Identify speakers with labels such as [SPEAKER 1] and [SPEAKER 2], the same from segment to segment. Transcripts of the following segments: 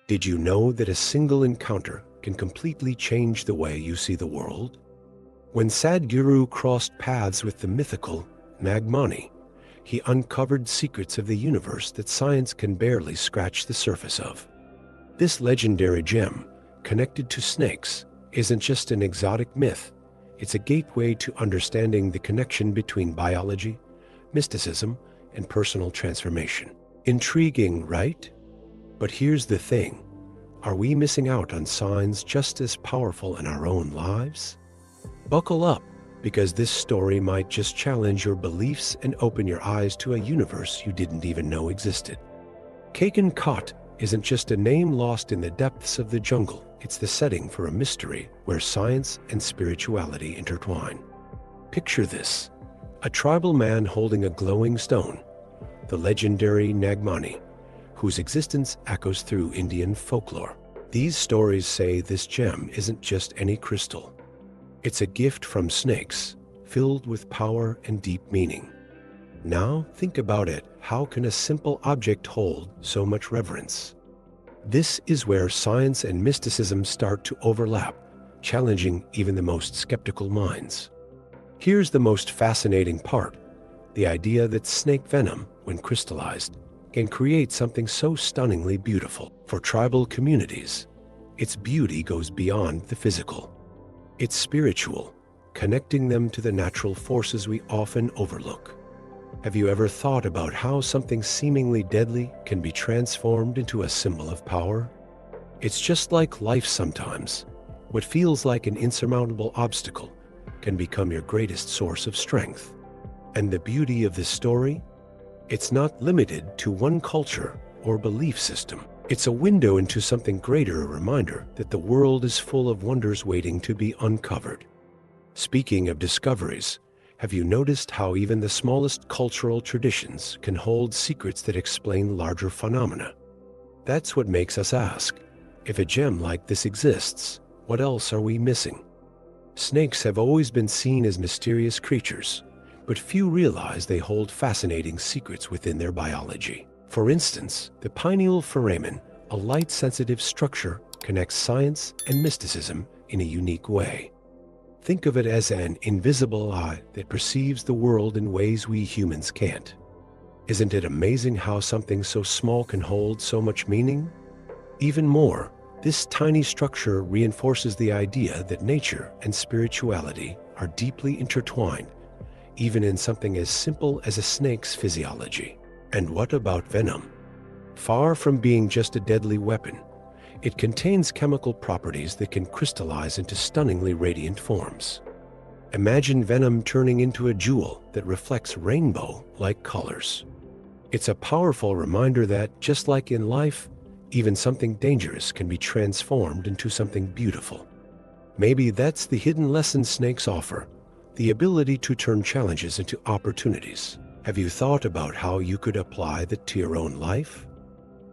[SPEAKER 1] Did you know that a single encounter can completely change the way you see the world? When Sadhguru crossed paths with the mythical Nagmani, he uncovered secrets of the universe that science can barely scratch the surface of. This legendary gem, connected to snakes, isn't just an exotic myth. It's a gateway to understanding the connection between biology, mysticism, and personal transformation. Intriguing, right? But here's the thing. Are we missing out on signs just as powerful in our own lives? Buckle up, because this story might just challenge your beliefs and open your eyes to a universe you didn't even know existed. Kaken Kot isn't just a name lost in the depths of the jungle. It's the setting for a mystery where science and spirituality intertwine. Picture this: a tribal man holding a glowing stone, the legendary Nagmani, whose existence echoes through Indian folklore. These stories say this gem isn't just any crystal. It's a gift from snakes, filled with power and deep meaning. Now think about it. How can a simple object hold so much reverence? This is where science and mysticism start to overlap, challenging even the most skeptical minds. Here's the most fascinating part: the idea that snake venom, when crystallized, can create something so stunningly beautiful. For tribal communities, its beauty goes beyond the physical. It's spiritual, connecting them to the natural forces we often overlook. Have you ever thought about how something seemingly deadly can be transformed into a symbol of power? It's just like life sometimes. What feels like an insurmountable obstacle can become your greatest source of strength. And the beauty of this story? It's not limited to one culture or belief system. It's a window into something greater, a reminder that the world is full of wonders waiting to be uncovered. Speaking of discoveries, have you noticed how even the smallest cultural traditions can hold secrets that explain larger phenomena? That's what makes us ask, if a gem like this exists, what else are we missing? Snakes have always been seen as mysterious creatures, but few realize they hold fascinating secrets within their biology. For instance, the pineal foramen, a light-sensitive structure, connects science and mysticism in a unique way. Think of it as an invisible eye that perceives the world in ways we humans can't. Isn't it amazing how something so small can hold so much meaning? Even more, this tiny structure reinforces the idea that nature and spirituality are deeply intertwined, even in something as simple as a snake's physiology. And what about venom? Far from being just a deadly weapon, it contains chemical properties that can crystallize into stunningly radiant forms. Imagine venom turning into a jewel that reflects rainbow-like colors. It's a powerful reminder that, just like in life, even something dangerous can be transformed into something beautiful. Maybe that's the hidden lesson snakes offer: the ability to turn challenges into opportunities. Have you thought about how you could apply that to your own life?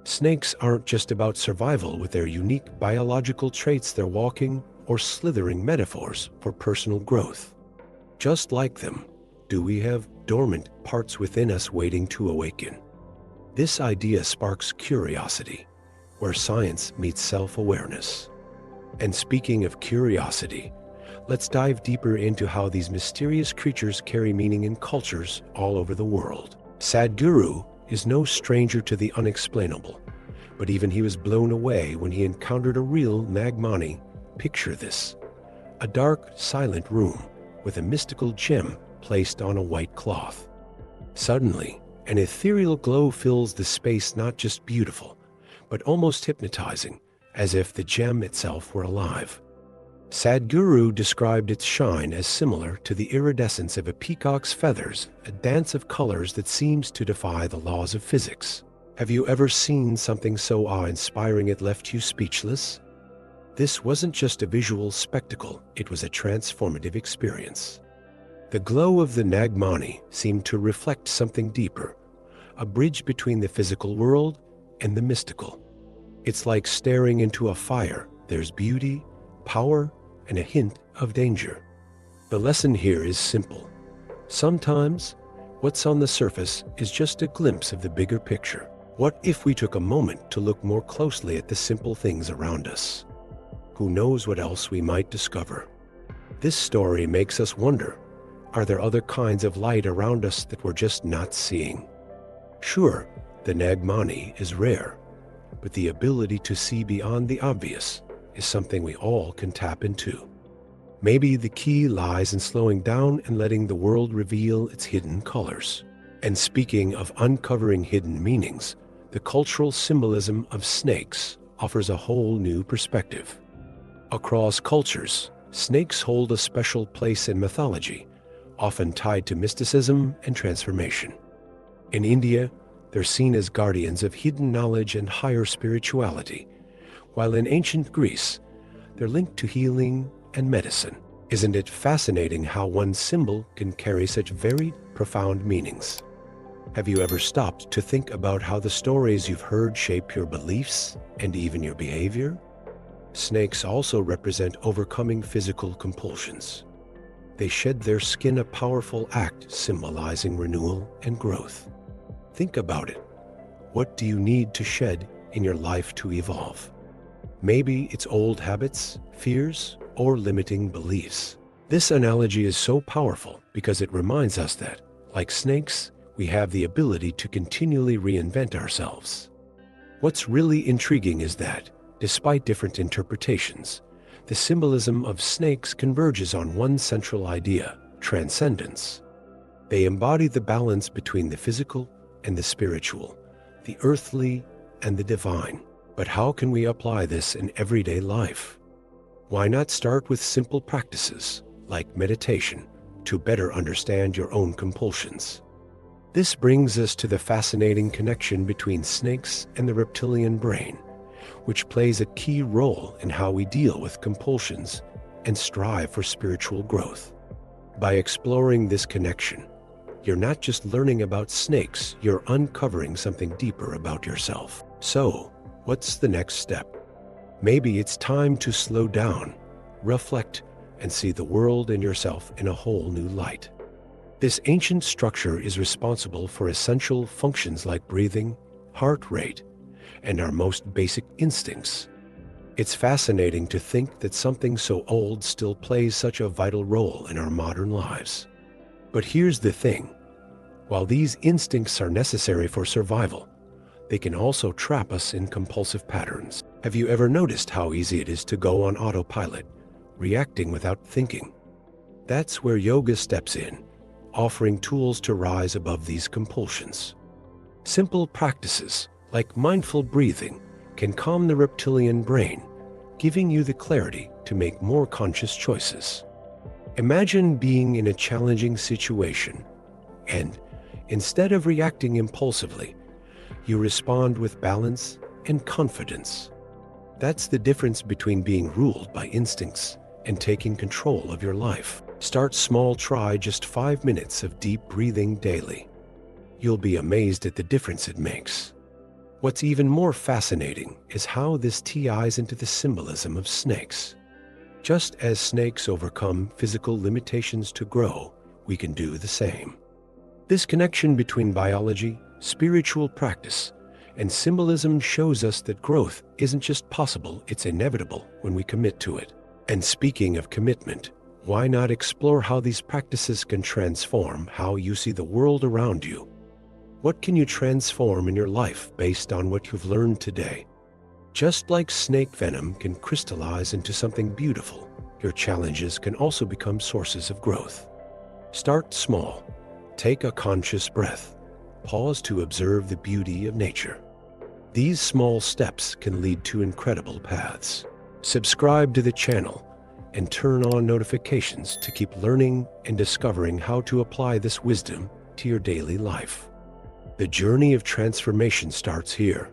[SPEAKER 1] Snakes aren't just about survival with their unique biological traits. They're walking or slithering metaphors for personal growth. Just like them, do we have dormant parts within us waiting to awaken? This idea sparks curiosity, where science meets self-awareness. And speaking of curiosity, let's dive deeper into how these mysterious creatures carry meaning in cultures all over the world. Sadhguru is no stranger to the unexplainable, but even he was blown away when he encountered a real Nagmani. Picture this: a dark, silent room with a mystical gem placed on a white cloth. Suddenly, an ethereal glow fills the space, not just beautiful, but almost hypnotizing, as if the gem itself were alive. Sadhguru described its shine as similar to the iridescence of a peacock's feathers, a dance of colors that seems to defy the laws of physics. Have you ever seen something so awe-inspiring it left you speechless? This wasn't just a visual spectacle, it was a transformative experience. The glow of the Nagmani seemed to reflect something deeper, a bridge between the physical world and the mystical. It's like staring into a fire. There's beauty, power, and a hint of danger. The lesson here is simple. Sometimes, what's on the surface is just a glimpse of the bigger picture. What if we took a moment to look more closely at the simple things around us? Who knows what else we might discover? This story makes us wonder, are there other kinds of light around us that we're just not seeing? Sure, the Nagmani is rare, but the ability to see beyond the obvious is something we all can tap into. Maybe the key lies in slowing down and letting the world reveal its hidden colors. And speaking of uncovering hidden meanings, the cultural symbolism of snakes offers a whole new perspective. Across cultures, snakes hold a special place in mythology, often tied to mysticism and transformation. In India, they're seen as guardians of hidden knowledge and higher spirituality, while in ancient Greece, they're linked to healing and medicine. Isn't it fascinating how one symbol can carry such very profound meanings? Have you ever stopped to think about how the stories you've heard shape your beliefs and even your behavior? Snakes also represent overcoming physical compulsions. They shed their skin, a powerful act symbolizing renewal and growth. Think about it. What do you need to shed in your life to evolve? Maybe it's old habits, fears, or limiting beliefs. This analogy is so powerful because it reminds us that, like snakes, we have the ability to continually reinvent ourselves. What's really intriguing is that, despite different interpretations, the symbolism of snakes converges on one central idea: transcendence. They embody the balance between the physical and the spiritual, the earthly and the divine. But how can we apply this in everyday life? Why not start with simple practices, like meditation, to better understand your own compulsions? This brings us to the fascinating connection between snakes and the reptilian brain, which plays a key role in how we deal with compulsions and strive for spiritual growth. By exploring this connection, you're not just learning about snakes, you're uncovering something deeper about yourself. So, what's the next step? Maybe it's time to slow down, reflect, and see the world and yourself in a whole new light. This ancient structure is responsible for essential functions like breathing, heart rate, and our most basic instincts. It's fascinating to think that something so old still plays such a vital role in our modern lives. But here's the thing. While these instincts are necessary for survival, they can also trap us in compulsive patterns. Have you ever noticed how easy it is to go on autopilot, reacting without thinking? That's where yoga steps in, offering tools to rise above these compulsions. Simple practices like mindful breathing can calm the reptilian brain, giving you the clarity to make more conscious choices. Imagine being in a challenging situation, and instead of reacting impulsively, you respond with balance and confidence. That's the difference between being ruled by instincts and taking control of your life. Start small, try just 5 minutes of deep breathing daily. You'll be amazed at the difference it makes. What's even more fascinating is how this ties into the symbolism of snakes. Just as snakes overcome physical limitations to grow, we can do the same. This connection between biology, spiritual practice, and symbolism shows us that growth isn't just possible, it's inevitable when we commit to it. And speaking of commitment, why not explore how these practices can transform how you see the world around you? What can you transform in your life based on what you've learned today? Just like snake venom can crystallize into something beautiful, your challenges can also become sources of growth. Start small. Take a conscious breath. Pause to observe the beauty of nature. These small steps can lead to incredible paths. Subscribe to the channel and turn on notifications to keep learning and discovering how to apply this wisdom to your daily life. The journey of transformation starts here.